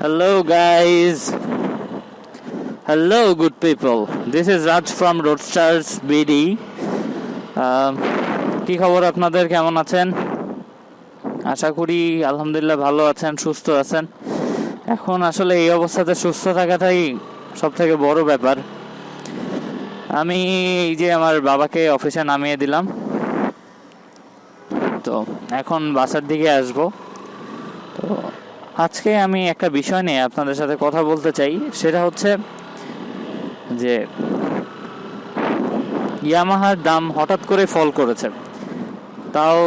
Hello, guys. Hello, good people. This is Raj from Roadstars BD. কি খবর আপনাদের, কেমন আছেন? আশা করি আলহামদুলিল্লাহ ভালো আছেন, সুস্থ আছেন। এখন আসলে এই অবস্থাতে সুস্থ থাকাটাই সব থেকে বড় ব্যাপার। আমি এই যে আমার বাবাকে অফিসে নামিয়ে দিলাম, তো এখন বাসার দিকে আসবো। তো আজকে আমি একটা বিষয় নিয়ে আপনাদের সাথে কথা বলতে চাই। সেটা হচ্ছে যে ইয়ামাহার দাম হঠাৎ করে ফল করেছে, তাও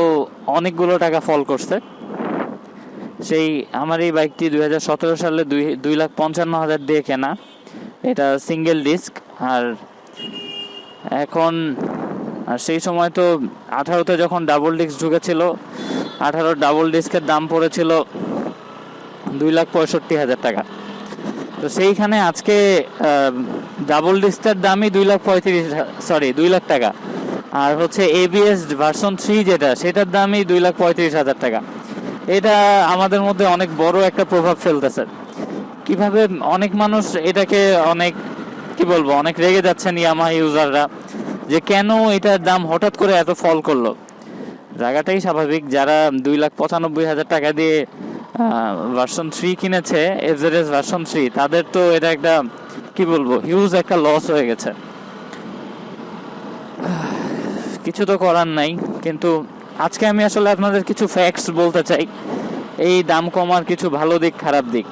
অনেকগুলো টাকা ফল করছে। সেই আমার এই বাইকটি 2017 সালে 2,55,000 দিয়ে কেনা, এটা সিঙ্গেল ডিস্ক। আর এখন সেই সময় তো 18তে যখন ডাবল ডিস্ক ঢুকেছিল, 18 ডাবল ডিস্কের দাম পড়েছিল 2,65,000 টাকা। তো সেইখানে আজকে ডাবল ডিস্কের দামই 2 লাখ টাকা। আর হচ্ছে এবিএস ভার্সন 3 যেটা, সেটার দামই 2,35,000 টাকা। এটা আমাদের মধ্যে অনেক বড় একটা প্রভাব ফেলতেছে। কিভাবে অনেক মানুষ এটাকে অনেক রেগে যাচ্ছেন ইয়ামাহা ইউজাররা, যে কেন এটার দাম হঠাৎ করে এত ফল করলো। জায়গাটাই স্বাভাবিক, যারা 2,95,000 টাকা দিয়ে ভার্সন 3 কিনেছে, এফজেডএস ভার্সন 3, তাদের তো এটা একটা হিউজ একটা লস হয়ে গেছে। কিছু তো করার নাই। কিন্তু আজকে আমি আসলে আপনাদের কিছু ফ্যাক্টস বলতে চাই, এই দাম কমার কিছু ভালো দিক, খারাপ দিক।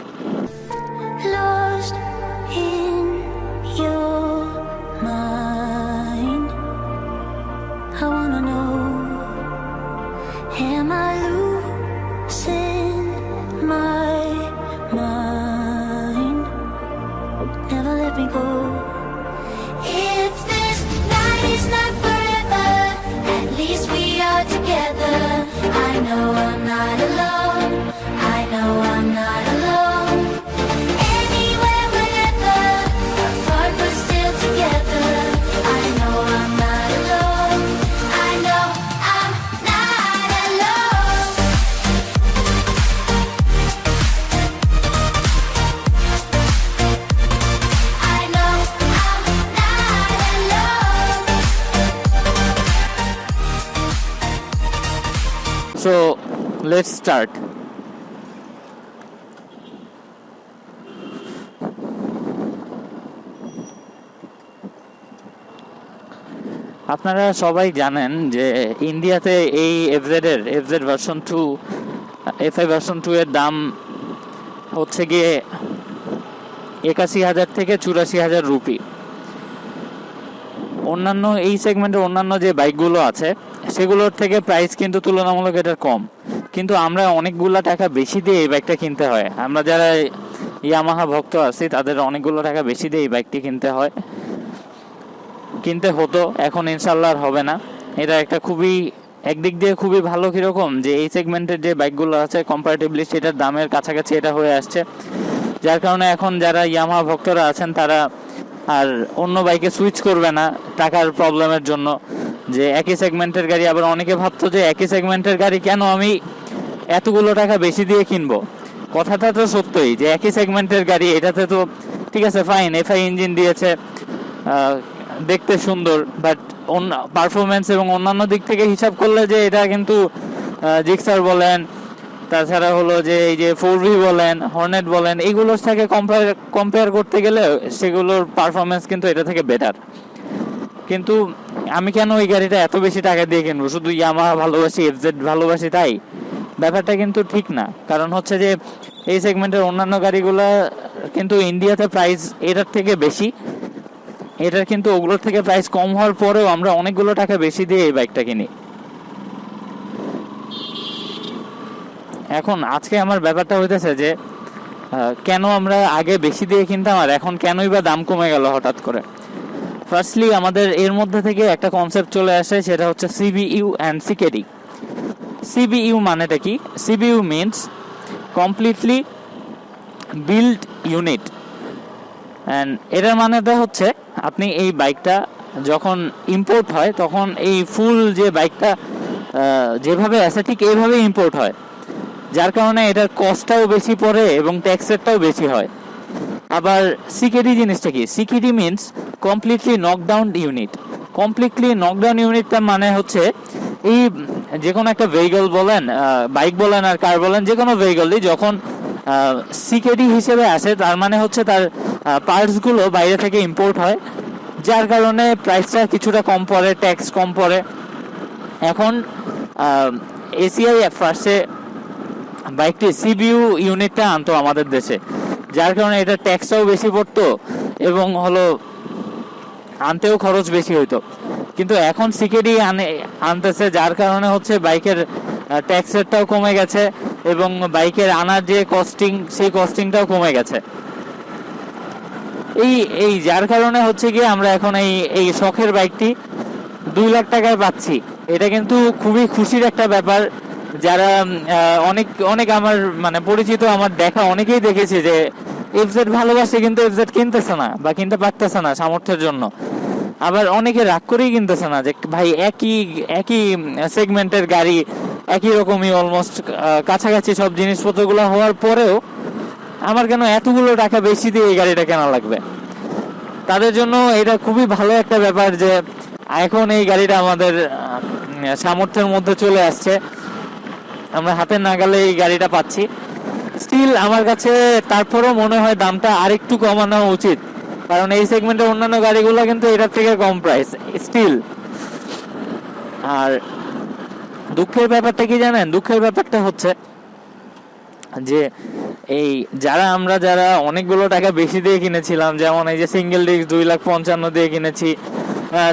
So let's start. আপনারা সবাই জানেন যে ইন্ডিয়াতে এই এফজেড ভার্সন 2, এফআই ভার্সন 2 এর দাম হচ্ছে গিয়ে 81,000 থেকে 84,000 রুপি। অন্যান্য এই সেগমেন্টের অন্যান্য যে বাইকগুলো আছে, সেগুলোর থেকে প্রাইস কিন্তু তুলনামূলক এটা কম। কিন্তু আমরা অনেকগুলো টাকা বেশি দিয়ে এই বাইকটা কিনতে হয়। আমরা যারা ইয়ামাহা ভক্ত আছি, তাদের অনেকগুলো টাকা বেশি দিয়ে এই বাইকটি কিনতে হতো। এখন ইনশাল্লাহ আর হবে না। এটা একটা একদিক দিয়ে খুবই ভালো। কীরকম, যে এই সেগমেন্টের যে বাইকগুলো আছে কম্পারেটিভলি সেটার দামের কাছাকাছি এটা হয়ে আসছে, যার কারণে এখন যারা ইয়ামাহা ভক্তরা আছেন তারা আর অন্য বাইকে সুইচ করবে না টাকার প্রবলেমের জন্য। যে একই সেগমেন্টের গাড়ি, আবার অনেকে ভাবতো যে একই সেগমেন্টের গাড়ি কেন আমি এতগুলো টাকা বেশি দিয়ে কিনবো। কথাটা তো সত্যই, যে একই সেগমেন্টের গাড়ি, এটাতে তো ঠিক আছে, ফাইন, এফআই ইঞ্জিন দিয়েছে, দেখতে সুন্দর, বাট পারফরমেন্স এবং অন্যান্য দিক থেকে হিসাব করলে যে এটা কিন্তু জিক্সার বলেন, তাছাড়া হলো যে এই যে 4V বলেন, হর্নেট বলেন, এইগুলোর সাথে কম্পেয়ার করতে গেলে সেগুলোর পারফরমেন্স কিন্তু এটা থেকে বেটার। কিন্তু আমি কেন ওই গাড়িটা এত বেশি টাকা দিয়ে কিনবো? শুধু ইয়ামাহা ভালোবাসি, এফজেড ভালোবাসি তাই? ব্যাপারটা কিন্তু ঠিক না। কারণ হচ্ছে যে এই সেগমেন্টের অন্যান্য গাড়িগুলো কিন্তু ইন্ডিয়াতে প্রাইস এটার থেকে বেশি। এটার কিন্তু ওগুলোর থেকে প্রাইস কম হওয়ার পরেও আমরা অনেকগুলো টাকা বেশি দিয়ে এই বাইকটা কিনি। এখন আজকে আমার ব্যাপারটা হইতেছে যে কেন আমরা আগে বেশি দিয়ে কিনতাম আর এখন কেনই বা দাম কমে গেল হঠাৎ করে। ফার্স্টলি আমাদের এর মধ্যে থেকে একটা কনসেপ্ট চলে আসে, সেটা হচ্ছে সিবিইউ অ্যান্ড সিকেডি। সিবিইউ মানেটা কি? CBU means completely build unit, and এটার মানেটা হচ্ছে আপনি এই বাইকটা যখন ইম্পোর্ট হয় তখন এই ফুল যে বাইকটা যেভাবে আছে ঠিক এইভাবে ইম্পোর্ট হয়। যার কারণে এটার কস্টটাও বেশি পড়ে এবং ট্যাক্সেরটাও বেশি হয়। আবার সিকেডি জিনিসটা কি? CKD means completely knockdown unit. Completely knockdown ইউনিটটা মানে হচ্ছে এই যে কোনো একটা ভেহিকল বলেন, বাইক বলেন আর কার বলেন, যে কোনো ভেহিকলই যখন সিকেডি হিসেবে আসে তার মানে হচ্ছে তার পার্টসগুলো বাইরে থেকে ইম্পোর্ট হয়, যার কারণে প্রাইসটা কিছুটা কম পড়ে, ট্যাক্স কম পড়ে। এখন এসিআই ফার্স্টে বাইকটি সিবিইউ ইউনিটটা আনতো আমাদের দেশে, যার কারণে এটা ট্যাক্সটাও বেশি পড়তো এবং হলো আনতেও খরচ বেশি হইতো। কিন্তু এখন সিকেডি আনতেছে, যার কারণে হচ্ছে বাইকের ট্যাক্সেরটাও কমে গেছে এবং বাইকের আনার যে কস্টিং সেই কস্টিংটাও কমে গেছে। এই যার কারণে হচ্ছে কি আমরা এখন এই শখের বাইকটি 2 লাখ টাকায় পাচ্ছি। এটা কিন্তু খুবই খুশির একটা ব্যাপার। যারা অনেক অনেক আমার মানে পরিচিত, আমার দেখা অনেকেই দেখেছি যে এফজেড ভালোবাসে কিন্তু এফজেড কিনতেছে না বা কিনতে পারতেছে না সামর্থ্যের জন্য। আবার অনেকে রাগ করেই কিনতেছে না যে ভাই একই সেগমেন্টের গাড়ি, একই রকমই অলমোস্ট কাছাকাছি সব জিনিসপত্রগুলো হওয়ার পরেও আমার কেন এতগুলো টাকা বেশি দিয়ে এই গাড়িটা কেনা লাগবে। তাদের জন্য এটা খুবই ভালো একটা ব্যাপার যে এখন এই গাড়িটা আমাদের সামর্থ্যের মধ্যে চলে আসছে, আমরা হাতের নাগালে এই গাড়িটা পাচ্ছি। স্টিল আমার কাছে তারপরেও মনে হয় দামটা আরেকটু কমানো উচিত, কারণ এই সেগমেন্টের অন্যান্য গাড়িগুলো কিন্তু এটার থেকে কম প্রাইস স্টিল। আর দুঃখের ব্যাপারটা কি জানেন? দুঃখের ব্যাপারটা হচ্ছে যে এই যারা অনেকগুলো টাকা বেশি দিয়ে কিনেছিলাম, যেমন এই যে সিঙ্গেল ডিস্ক 2,55,000 দিয়ে কিনেছি,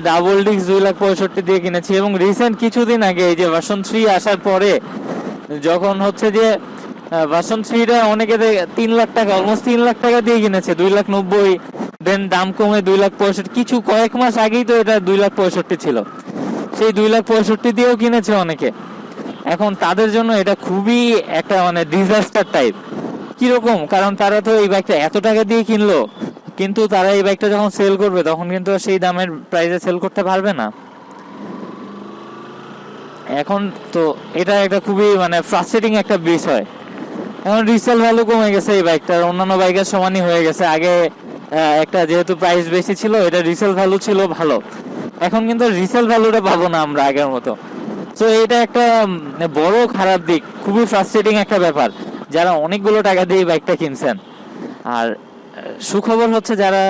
ডাবল ডিস্ক 2,65,000 দিয়ে কিনেছি, এবং রিসেন্ট কিছুদিন আগে এই যে ভার্সন 3 আসার পরে যখন হচ্ছে যে ভার্সন 3টা অনেকে 3 লাখ টাকা, অলমোস্ট 3 লাখ টাকা দিয়ে কিনেছে, 2,90,000, দেন দাম কমে 2,65,000, কিছু কয়েক মাস আগেই তো এটা 2,65,000 ছিল, সেই 2,65,000 দিয়েও কিনেছে অনেকে। এখন তাদের জন্য এটা খুবই একটা মানে ডিজাস্টার টাইপ। কিরকম? কারণ তারা তো এই বাইকটা এত টাকা দিয়ে কিনলো, কিন্তু তারা এই বাইকটা যখন সেল করবে তখন কিন্তু সেই দামের প্রাইসে সেল করতে পারবে না। এখন তো এটা একটা খুবই মানে ফ্রাস্ট্রেটিং একটা বিষয়। এখন রিসেল ভ্যালু কমে গেছে এই বাইকটার, অন্যান্য বাইকের সমানই হয়ে গেছে। আগে একটা যেহেতু প্রাইস বেশি ছিল, এটা রিসেল ভ্যালু ছিল ভালো, এখন কিন্তু রিসেল ভ্যালুটা পাবো না আমরা আগের মতো। তো এটা একটা বড় খারাপ দিক, খুবই ফ্রাস্ট্রেটিং একটা ব্যাপার যারা অনেকগুলো টাকা দিয়ে বাইকটা কিনছেন। আর সুখবর হচ্ছে যারা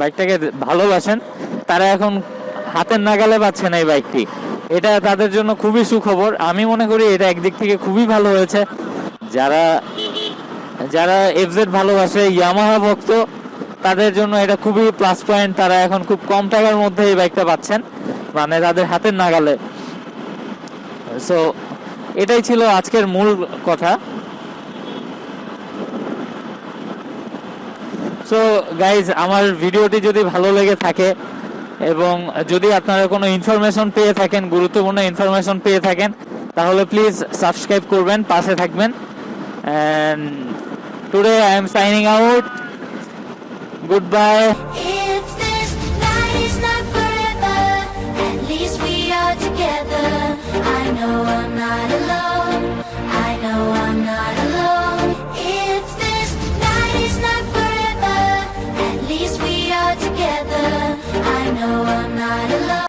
বাইকটাকে ভালোবাসেন তারা এখন হাতের নাগালে পাচ্ছেন এই বাইকটি, এটা তাদের জন্য খুবই সুখবর। আমি মনে করি এটা একদিক থেকে খুবই ভালো হয়েছে। যারা এফজেড ভালোবাসে, ইয়ামাহা ভক্ত, তাদের জন্য এটা খুবই প্লাস পয়েন্ট। তারা এখন খুব কম টাকার মধ্যে এই বাইকটা পাচ্ছেন, মানে তাদের হাতের নাগালে। সো এটাই ছিল আজকের মূল কথা। সো গাইজ, আমার ভিডিওটি যদি ভালো লেগে থাকে এবং যদি আপনারা কোনো ইনফরমেশন পেয়ে থাকেন, গুরুত্বপূর্ণ ইনফরমেশন পেয়ে থাকেন, তাহলে প্লিজ সাবস্ক্রাইব করবেন, পাশে থাকবেন। And today I am signing out. Good bye.